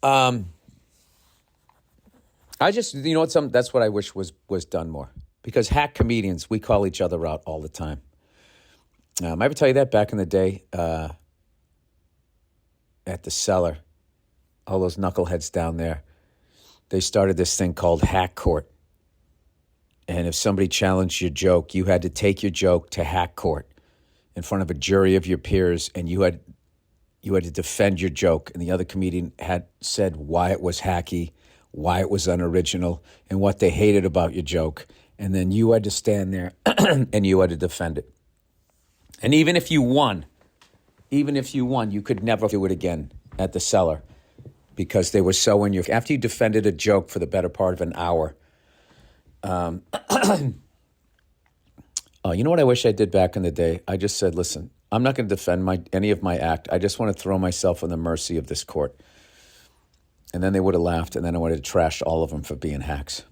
I just, you know what? That's what I wish was done more. Because hack comedians, we call each other out all the time. I ever tell you that back in the day at the cellar, all those knuckleheads down there, they started this thing called hack court. And if somebody challenged your joke, you had to take your joke to hack court in front of a jury of your peers, and you had to defend your joke. And the other comedian had said why it was hacky, why it was unoriginal, and what they hated about your joke. And then you had to stand there and you had to defend it. And even if you won, you could never do it again at the cellar because they were so in your... After you defended a joke for the better part of an hour... Oh, you know what I wish I did back in the day? I just said, listen, I'm not going to defend any of my act. I just want to throw myself on the mercy of this court. And then they would have laughed, and then I would have trashed all of them for being hacks.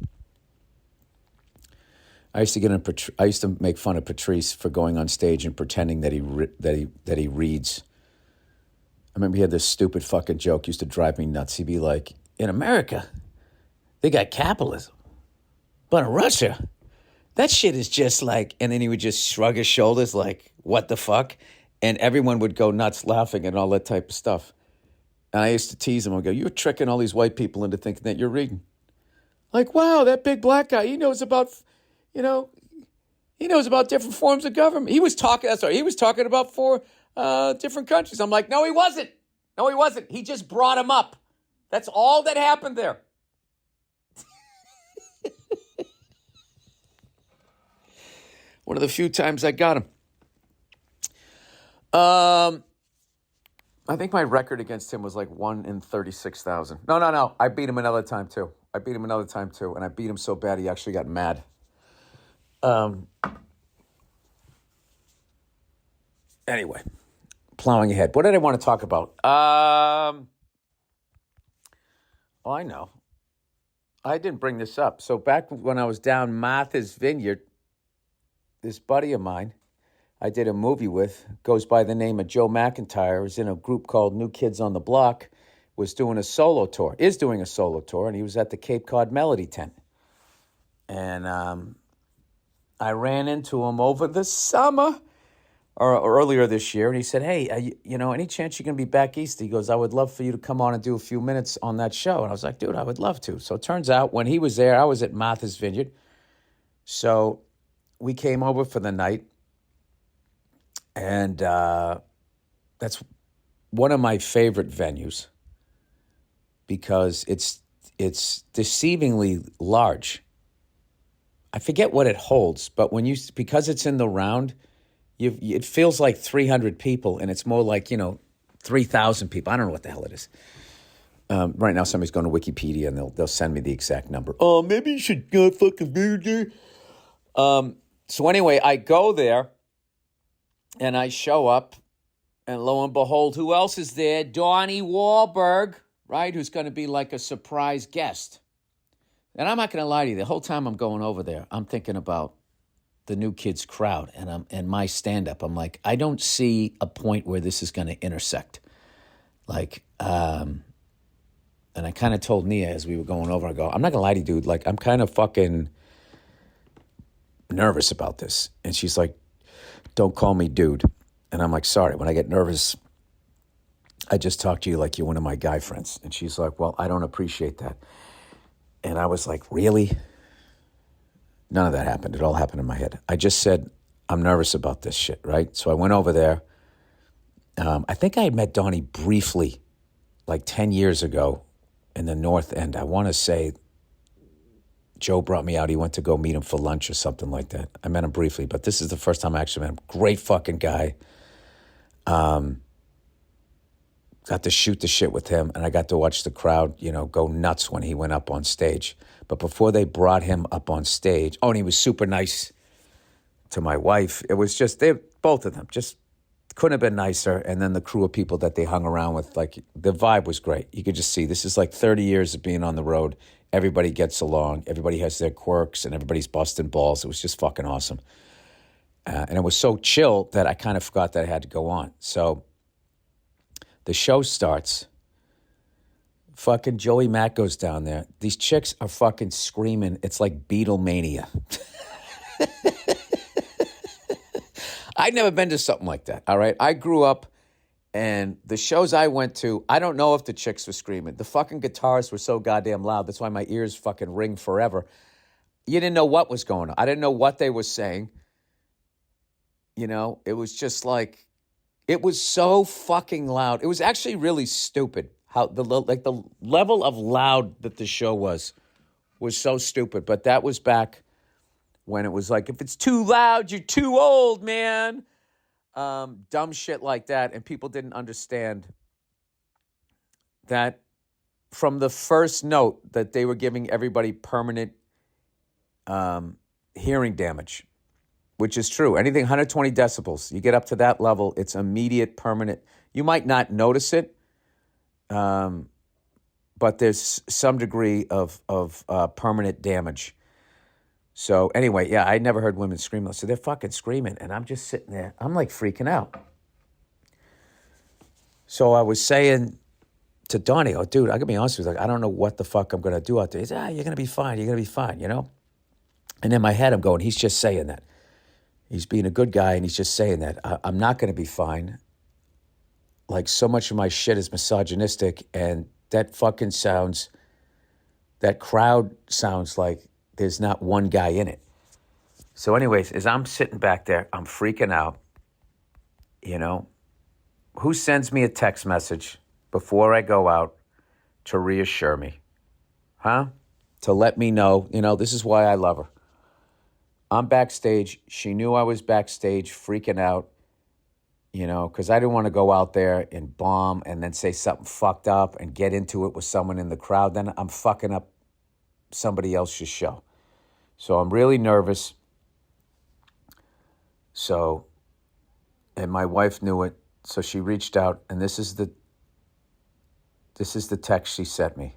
I used to make fun of Patrice for going on stage and pretending that he reads. I remember he had this stupid fucking joke used to drive me nuts. He'd be like, in America, they got capitalism. But in Russia, that shit is just like, and then he would just shrug his shoulders like, what the fuck? And everyone would go nuts laughing and all that type of stuff. And I used to tease him. I'd go, you're tricking all these white people into thinking that you're reading. Like, wow, that big black guy, he knows about different forms of government. He was talking about 4 different countries. I'm like, no, he wasn't. He just brought him up. That's all that happened there. One of the few times I got him. I think my record against him was like 1 in 36,000. No. I beat him another time too. And I beat him so bad he actually got mad. Anyway, plowing ahead. What did I want to talk about? I know. I didn't bring this up. So back when I was down Martha's Vineyard, this buddy of mine I did a movie with, goes by the name of Joe McIntyre, was in a group called New Kids on the Block, is doing a solo tour, and he was at the Cape Cod Melody Tent. And I ran into him over the summer, or earlier this year, and he said, hey, any chance you can be back east? He goes, I would love for you to come on and do a few minutes on that show. And I was like, dude, I would love to. So it turns out when he was there, I was at Martha's Vineyard. So we came over for the night, and that's one of my favorite venues because it's deceivingly large. I forget what it holds, but because it's in the round, it feels like 300 people, and it's more like 3,000 people. I don't know what the hell it is. Right now, somebody's going to Wikipedia and they'll send me the exact number. Oh, maybe you should fucking be there. So anyway, I go there and I show up, and lo and behold, who else is there? Donnie Wahlberg, right? Who's going to be like a surprise guest. And I'm not going to lie to you. The whole time I'm going over there, I'm thinking about the New Kids crowd and my stand-up. I'm like, I don't see a point where this is going to intersect. Like, and I kind of told Nia as we were going over, I go, I'm not going to lie to you, dude. Like, I'm kind of fucking nervous about this. And she's like, don't call me dude. And I'm like, sorry. When I get nervous, I just talk to you like you're one of my guy friends. And she's like, well, I don't appreciate that. And I was like, really? None of that happened. It all happened in my head. I just said, I'm nervous about this shit, right? So I went over there. I think I had met Donnie briefly, like 10 years ago in the North End. I want to say Joe brought me out. He went to go meet him for lunch or something like that. I met him briefly, but this is the first time I actually met him. Great fucking guy. Got to shoot the shit with him, and I got to watch the crowd, go nuts when he went up on stage. But before they brought him up on stage, and he was super nice to my wife. It was just, both of them, just couldn't have been nicer. And then the crew of people that they hung around with, like, the vibe was great. You could just see, this is like 30 years of being on the road. Everybody gets along. Everybody has their quirks, and everybody's busting balls. It was just fucking awesome. And it was so chill that I kind of forgot that I had to go on. So the show starts. fucking Joey Mack goes down there. These chicks are fucking screaming. It's like Beatlemania. I'd never been to something like that, all right? I grew up, and the shows I went to, I don't know if the chicks were screaming. The fucking guitars were so goddamn loud. That's why my ears fucking ring forever. You didn't know what was going on. I didn't know what they were saying. You know, it was just like, it was so fucking loud. It was actually really stupid how the level of loud that the show was so stupid. But that was back when it was like, if it's too loud, you're too old, man. Dumb shit like that. And people didn't understand that from the first note that they were giving everybody permanent hearing damage, which is true. Anything 120 decibels, you get up to that level, it's immediate, permanent. You might not notice it, but there's some degree of permanent damage. So anyway, yeah, I never heard women scream. So they're fucking screaming, and I'm just sitting there. I'm like freaking out. So I was saying to Donnie, oh, dude, I gotta be honest with you, like, I don't know what the fuck I'm gonna do out there. He's, you're gonna be fine. You're gonna be fine, you know? And in my head, I'm going, he's just saying that. He's being a good guy, and he's just saying that. I'm not gonna be fine. Like, so much of my shit is misogynistic, and that fucking sounds, that crowd sounds like there's not one guy in it. So anyways, as I'm sitting back there, I'm freaking out, you know. Who sends me a text message before I go out to reassure me? Huh? To let me know, you know, this is why I love her. I'm backstage. She knew I was backstage freaking out, you know, because I didn't want to go out there and bomb and then say something fucked up and get into it with someone in the crowd. Then I'm fucking up somebody else's show. So I'm really nervous. So, and my wife knew it. So she reached out, and this is the text she sent me.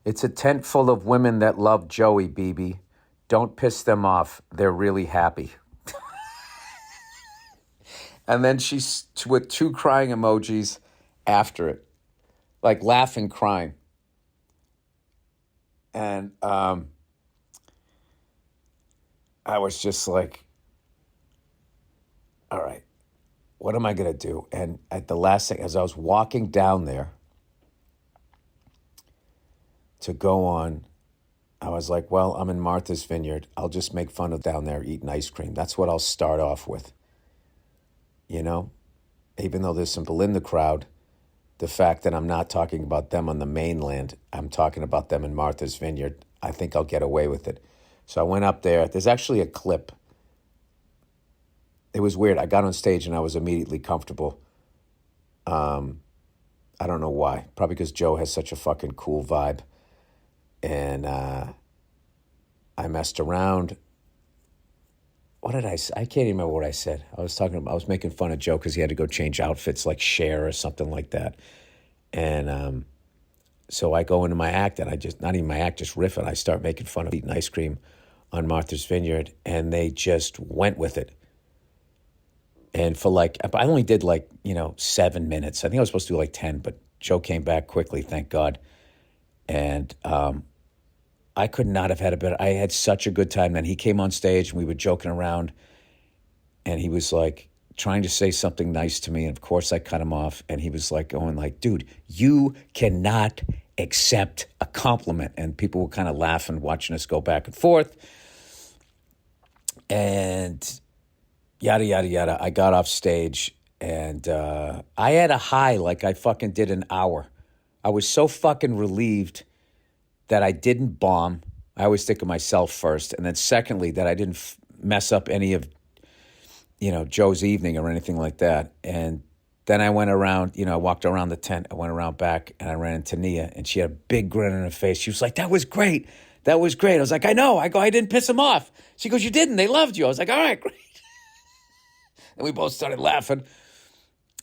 It's a tent full of women that love Joey, BB. Don't piss them off. They're really happy. And then she's with 2 crying emojis after it, like laughing, crying. And I was just like, all right, what am I going to do? And at the last thing, as I was walking down there to go on, I was like, well, I'm in Martha's Vineyard. I'll just make fun of down there eating ice cream. That's what I'll start off with. You know, even though there's some people in the crowd, the fact that I'm not talking about them on the mainland, I'm talking about them in Martha's Vineyard, I think I'll get away with it. So I went up there. There's actually a clip. It was weird. I got on stage and I was immediately comfortable. I don't know why. Probably because Joe has such a fucking cool vibe. And I messed around. What did I say? I can't even remember what I said. I was making fun of Joe because he had to go change outfits like Cher or something like that. And so I go into my act, and I just, not even my act, just riff, and I start making fun of eating ice cream on Martha's Vineyard, and they just went with it. And for like, I only did 7 minutes. I think I was supposed to do 10, but Joe came back quickly, thank God. And I could not have had a better, I had such a good time. Then he came on stage and we were joking around, and he was like trying to say something nice to me. And of course I cut him off, and he was like going like, dude, you cannot accept a compliment. And people were kind of laughing, watching us go back and forth. And yada, yada, yada. I got off stage, and I had a high like I fucking did an hour. I was so fucking relieved that I didn't bomb. I always think of myself first. And then secondly, that I didn't mess up any of, Joe's evening or anything like that. And then I went around, I walked around the tent. I went around back, and I ran into Nia, and she had a big grin on her face. She was like, that was great. That was great. I was like, I know. I didn't piss them off. She goes, you didn't. They loved you. I was like, all right, great. And we both started laughing.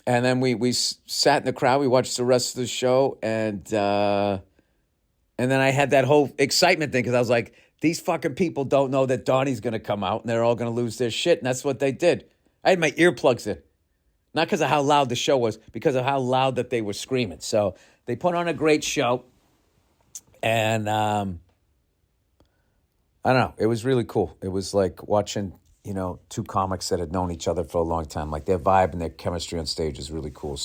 And then we sat in the crowd. We watched the rest of the show. And then I had that whole excitement thing because I was like, these fucking people don't know that Donnie's going to come out and they're all going to lose their shit. And that's what they did. I had my earplugs in. Not because of how loud the show was, because of how loud that they were screaming. So They put on a great show, and I don't know. It was really cool. It was like watching, two comics that had known each other for a long time. Like their vibe and their chemistry on stage is really cool.